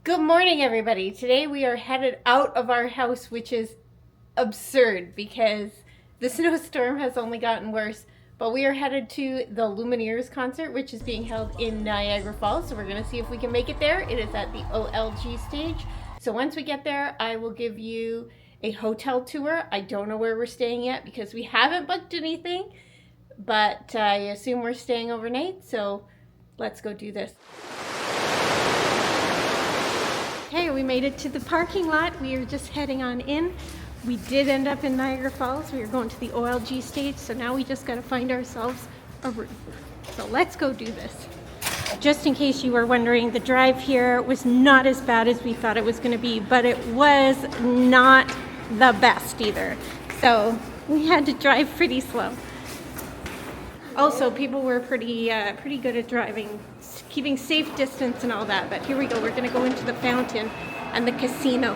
Good morning, everybody. Today we are headed out of our house, which is absurd because the snowstorm has only gotten worse. But we are headed to the LUMINEERS concert, which is being held in Niagara Falls. So we're going to see if we can make it there. It is at the OLG stage. So once we get there, I will give you a hotel tour. I don't know where we're staying yet because we haven't booked anything, but I assume we're staying overnight. So let's go do this. Okay, we made it to the parking lot. We are just heading on in. We did end up in Niagara Falls. We were going to the OLG stage, so now we just got to find ourselves a room. So let's go do this. Just in case you were wondering, the drive here was not as bad as we thought it was going to be, but it was not the best either. So we had to drive pretty slow. Also, people were pretty good at driving, keeping safe distance and all that. But here we go. We're going to go into the fountain and the casino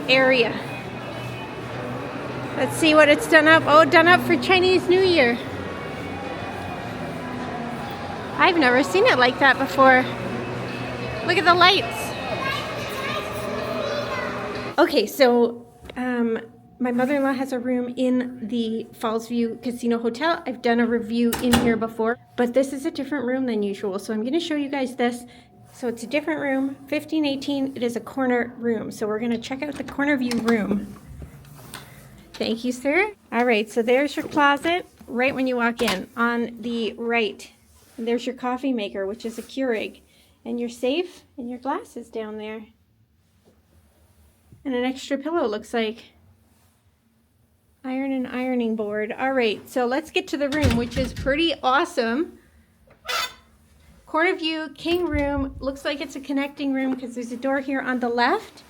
area. Let's see what it's done up. Oh, done up for Chinese New Year. I've never seen it like that before. Look at the lights. Okay, so my mother-in-law has a room in the Fallsview Casino Hotel. I've done a review in here before, but this is a different room than usual. So I'm going to show you guys this. So it's a different room, 1518. It is a corner room. So we're going to check out the corner view room. Thank you, sir. All right, so there's your closet right when you walk in on the right. And there's your coffee maker, which is a Keurig, and your safe and your glasses down there. And an extra pillow, looks like. Iron and ironing board. All right, so let's get to the room, which is pretty awesome. Corner view, king room. Looks like it's a connecting room because there's a door here on the left.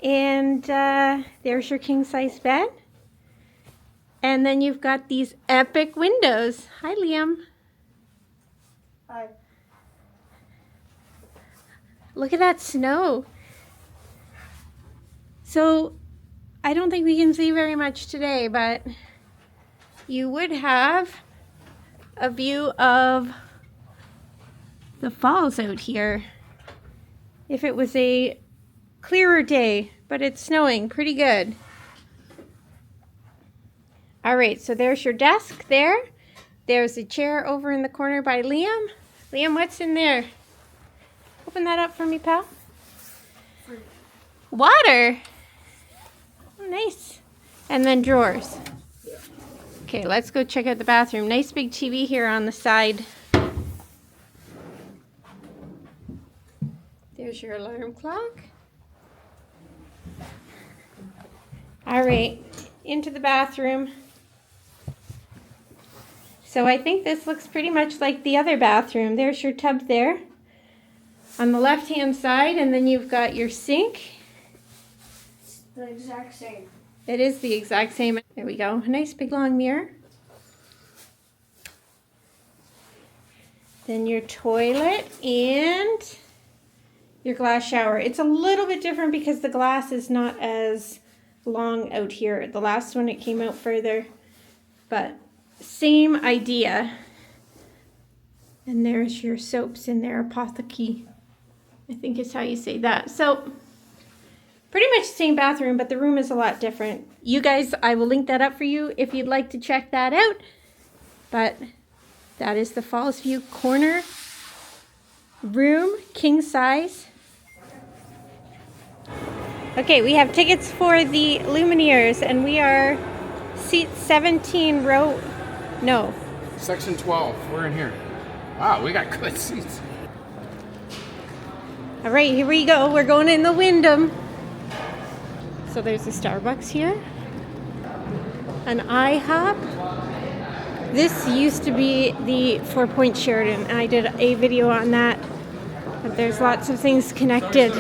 And there's your king size bed. And then you've got these epic windows. Hi, Liam. Hi. Look at that snow. So I don't think we can see very much today, but you would have a view of the falls out here if it was a clearer day, but it's snowing pretty good. All right, so there's your desk there. There's a chair over in the corner by Liam. Liam, what's in there? Open that up for me, pal. Water. Oh, nice. And then drawers. Okay, let's go check out the bathroom. Nice big TV here on the side. There's your alarm clock. All right, into the bathroom. So I think this looks pretty much like the other bathroom. There's your tub there on the left-hand side, and then you've got your sink. It's the exact same. It is the exact same. There we go. A nice big long mirror. Then your toilet and your glass shower. It's a little bit different because the glass is not as long out here. The last one, it came out further, but same idea. And there's your soaps in there, apothecary, I think is how you say that. So pretty much the same bathroom, but the room is a lot different. You guys, I will link that up for you if you'd like to check that out. But that is the Fallsview corner room, king size. Okay, we have tickets for the LUMINEERS, and we are seat 17 row, no. Section 12, we're in here. Wow, we got good seats. All right, here we go. We're going in the Wyndham. So there's a Starbucks here, an IHOP. This used to be the 4 Point Sheraton, and I did a video on that, but there's lots of things connected.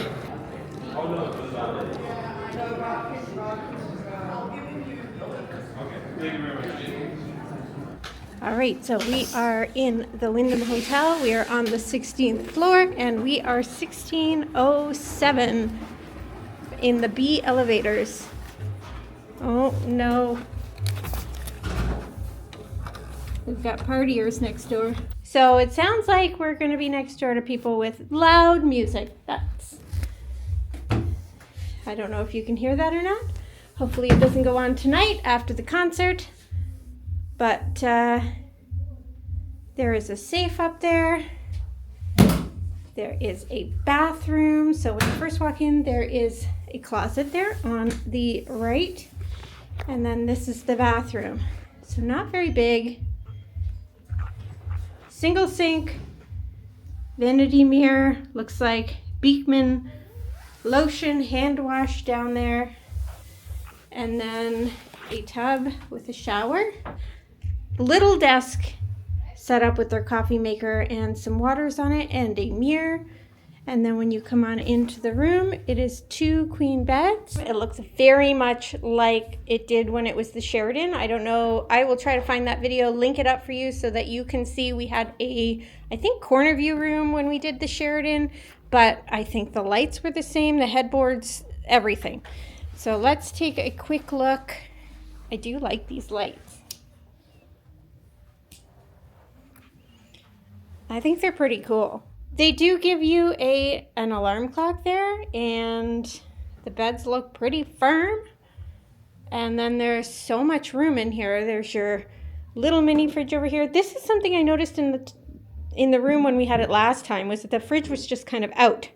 All right, so we are in the Wyndham Hotel. We are on the 16th floor, and we are 1607 in the B elevators. Oh, no. We've got partiers next door. So it sounds like we're going to be next door to people with loud music. I don't know if you can hear that or not. Hopefully it doesn't go on tonight after the concert. But there is a safe up there. There is a bathroom. So when you first walk in, there is a closet there on the right. And then this is the bathroom. So not very big. Single sink, vanity mirror, looks like Beekman lotion hand wash down there. And then a tub with a shower. Little desk set up with their coffee maker and some waters on it and a mirror. And then when you come on into the room, it is 2 queen beds. It looks very much like it did when it was the Sheraton. I don't know. I will try to find that video, link it up for you so that you can see. We had a, I think, corner view room when we did the Sheraton, but I think the lights were the same, the headboards, everything. So let's take a quick look. I do like these lights. I think they're pretty cool. They do give you an alarm clock there, and the beds look pretty firm. And then there's so much room in here. There's your little mini fridge over here. This is something I noticed in the room when we had it last time, was that the fridge was just kind of out.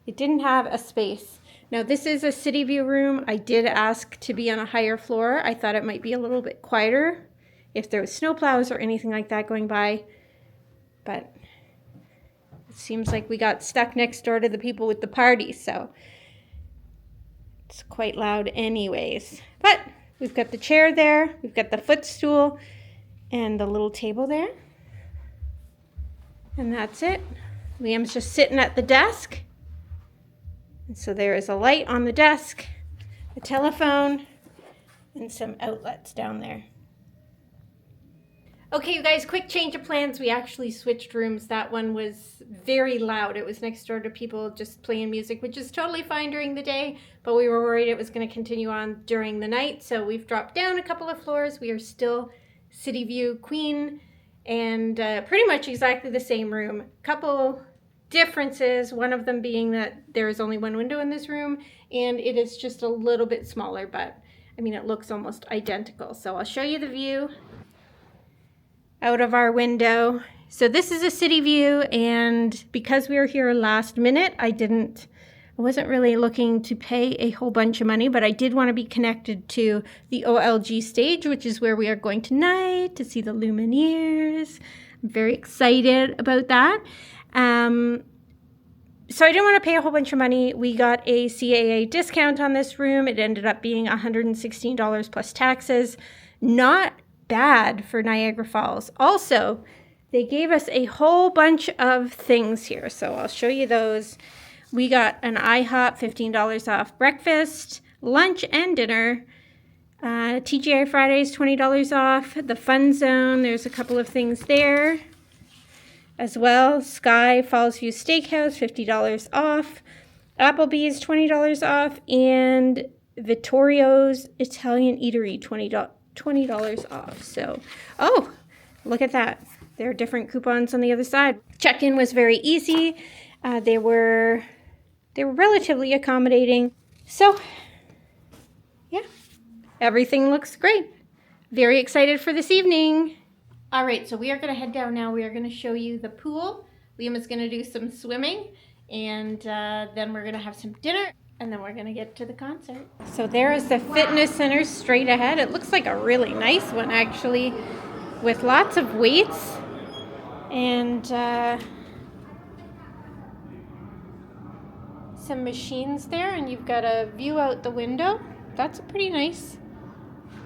It didn't have a space. Now this is a city view room. I did ask to be on a higher floor. I thought it might be a little bit quieter if there was snowplows or anything like that going by, but it seems like we got stuck next door to the people with the party, so it's quite loud anyways. But we've got the chair there, we've got the footstool, and the little table there. And that's it. Liam's just sitting at the desk. And so there is a light on the desk, a telephone, and some outlets down there. Okay, you guys, quick change of plans. We actually switched rooms. That one was very loud. It was next door to people just playing music, which is totally fine during the day, but we were worried it was going to continue on during the night. So we've dropped down a couple of floors. We are still City View Queen, and pretty much exactly the same room. Couple differences, one of them being that there is only one window in this room, and it is just a little bit smaller, but I mean, it looks almost identical. So I'll show you the view out of our window. So this is a city view, and because we were here last minute, I wasn't really looking to pay a whole bunch of money, but I did want to be connected to the OLG stage, which is where we are going tonight to see the Lumineers. I'm very excited about that. So I didn't want to pay a whole bunch of money. We got a CAA discount on this room. It ended up being $116 plus taxes. Not bad for Niagara Falls. Also, they gave us a whole bunch of things here, so I'll show you those. We got an IHOP $15 off breakfast, lunch, and dinner. TGI Fridays $20 off. The Fun Zone, there's a couple of things there as well. Sky Falls View Steakhouse $50 off. Applebee's $20 off, and Vittorio's Italian Eatery $20 off. So, oh, look at that. There are different coupons on the other side. Check-in was very easy. They were relatively accommodating. So, yeah, everything looks great. Very excited for this evening. All right, so we are going to head down now. We are going to show you the pool. Liam is going to do some swimming, and then we're going to have some dinner, and then we're going to get to the concert. So there is the fitness center straight ahead. It looks like a really nice one, actually, with lots of weights and some machines there, and you've got a view out the window. That's a pretty nice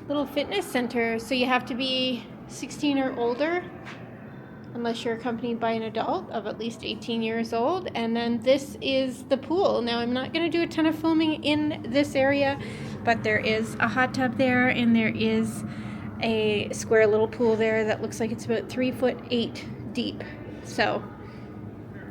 little fitness center. So you have to be 16 or older unless you're accompanied by an adult of at least 18 years old. And then this is the pool. Now, I'm not going to do a ton of filming in this area, but there is a hot tub there, and there is a square little pool there that looks like it's about 3'8" deep. So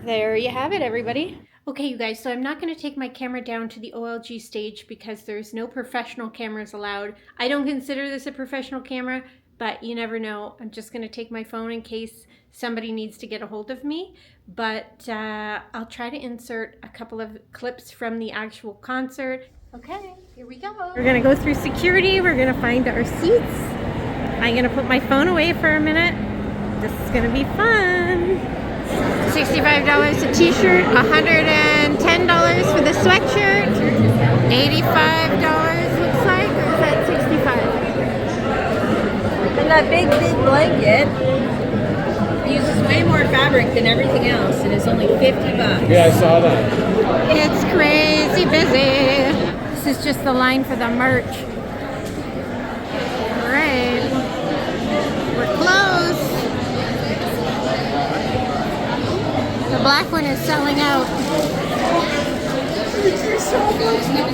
there you have it, everybody. Okay, you guys, so I'm not going to take my camera down to the OLG stage because there's no professional cameras allowed. I don't consider this a professional camera, but you never know. I'm just going to take my phone in case somebody needs to get a hold of me. But I'll try to insert a couple of clips from the actual concert. Okay, here we go. We're going to go through security. We're going to find our seats. I'm going to put my phone away for a minute. This is going to be fun. $65 a t-shirt, $110 for the sweatshirt, $85 looks like, or is that $65? And that big blanket uses way more fabric than everything else, and it's only $50. Yeah, I saw that. It's crazy busy. This is just the line for the merch. All right, we're close. The black one is selling out.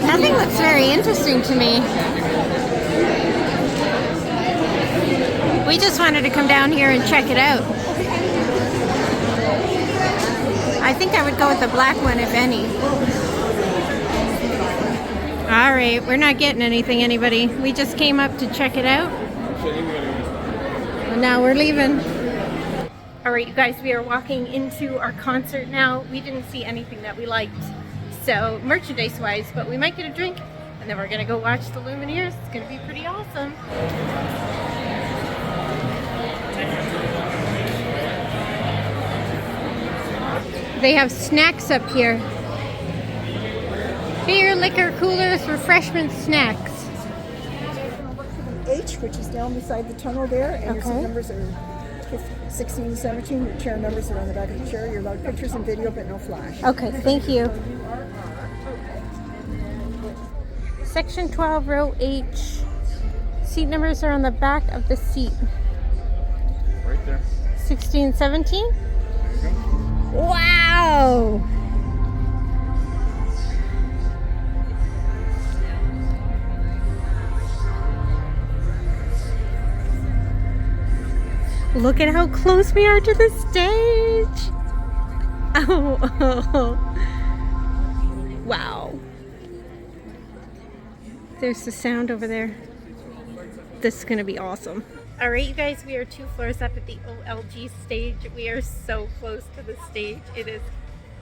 Nothing looks very interesting to me. We just wanted to come down here and check it out. I think I would go with the black one, if any. All right, we're not getting anything, anybody. We just came up to check it out. And now we're leaving. All right, you guys, we are walking into our concert now. We didn't see anything that we liked, so merchandise-wise, but we might get a drink, and then we're gonna go watch the Lumineers. It's gonna be pretty awesome. They have snacks up here. Beer, liquor, coolers, refreshments, snacks. H, which is down beside the tunnel there, and your seat Okay. numbers are 16, 17. Your chair numbers are on the back of the chair. You're allowed pictures and video, but no flash. Okay, thank you. Section 12, row H. Seat numbers are on the back of the seat. Right there. 16, 17? Wow! Look at how close we are to the stage! Oh. Wow. There's the sound over there. This is gonna be awesome. All right, you guys, we are 2 floors up at the OLG stage. We are so close to the stage. It is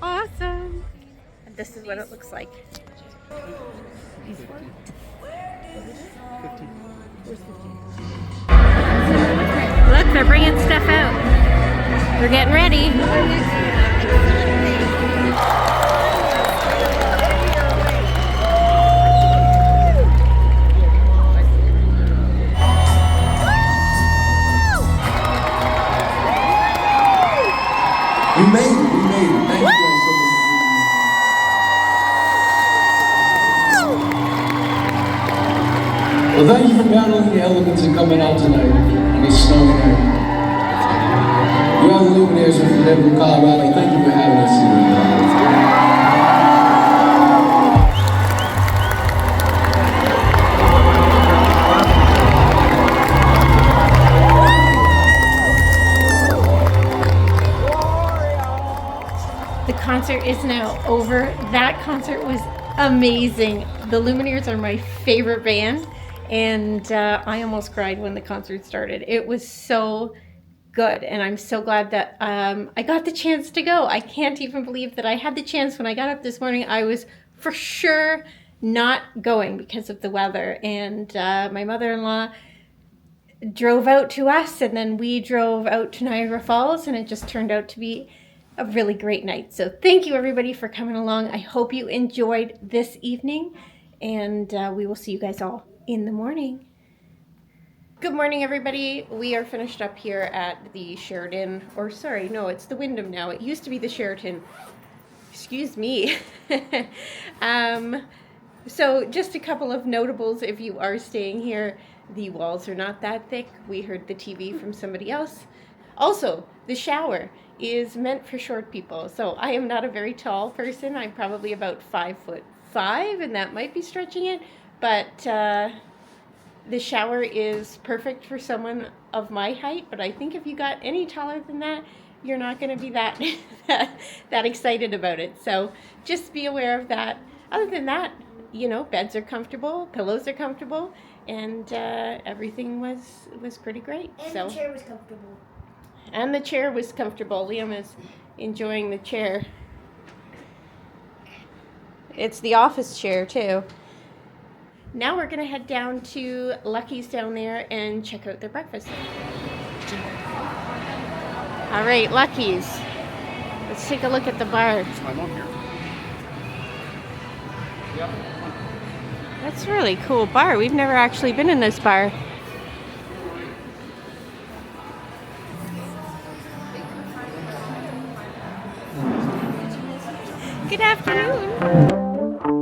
awesome. And this is what it looks like. Look, they're bringing stuff out. They're getting ready. We made it. Thank you guys so much. Well, thank you for battling the elements and coming out tonight. It's snowing here. We are the Lumineers from Denver, Colorado. Thank you for having us here. The concert is now over. That concert was amazing. The Lumineers are my favorite band, and I almost cried when the concert started. It was so good, and I'm so glad that I got the chance to go. I can't even believe that I had the chance. When I got up this morning, I was for sure not going because of the weather, and my mother-in-law drove out to us, and then we drove out to Niagara Falls, and it just turned out to be a really great night. So thank you everybody for coming along. I hope you enjoyed this evening, and we will see you guys all in the morning. Good morning everybody. We are finished up here at the Sheraton, or sorry, no, it's the Wyndham now. It used to be the Sheraton. Excuse me. So just a couple of notables if you are staying here. The walls are not that thick. We heard the TV from somebody else. Also, the shower is meant for short people. So I am not a very tall person. I'm probably about 5'5", and that might be stretching it. But the shower is perfect for someone of my height. But I think if you got any taller than that, you're not going to be that excited about it. So just be aware of that. Other than that, you know, beds are comfortable, pillows are comfortable, and everything was pretty great. And So the chair was comfortable. and the chair was comfortable. Liam is enjoying the chair. It's the office chair too. Now we're gonna head down to Lucky's down there and check out their breakfast. All right, Lucky's. Let's take a look at the bar. I'm on here. Yep. That's a really cool bar. We've never actually been in this bar. Good afternoon.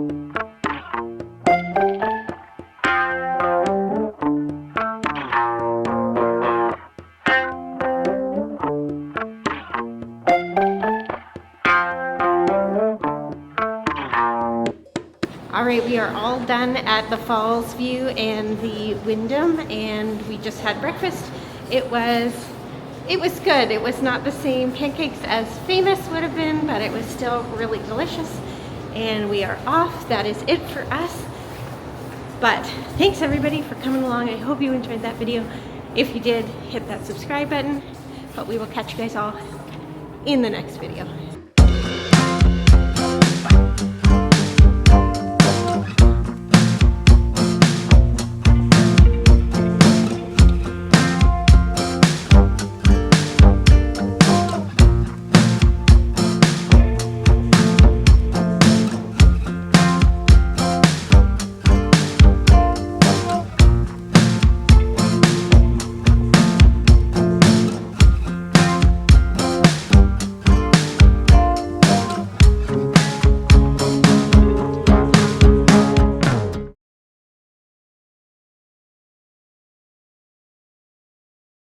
All right, we are all done at the Falls View and the Wyndham, and we just had breakfast. It was good. It was not the same pancakes as Famous would have been, but it was still really delicious. And we are off. That is it for us. But thanks everybody for coming along. I hope you enjoyed that video. If you did, hit that subscribe button. But we will catch you guys all in the next video.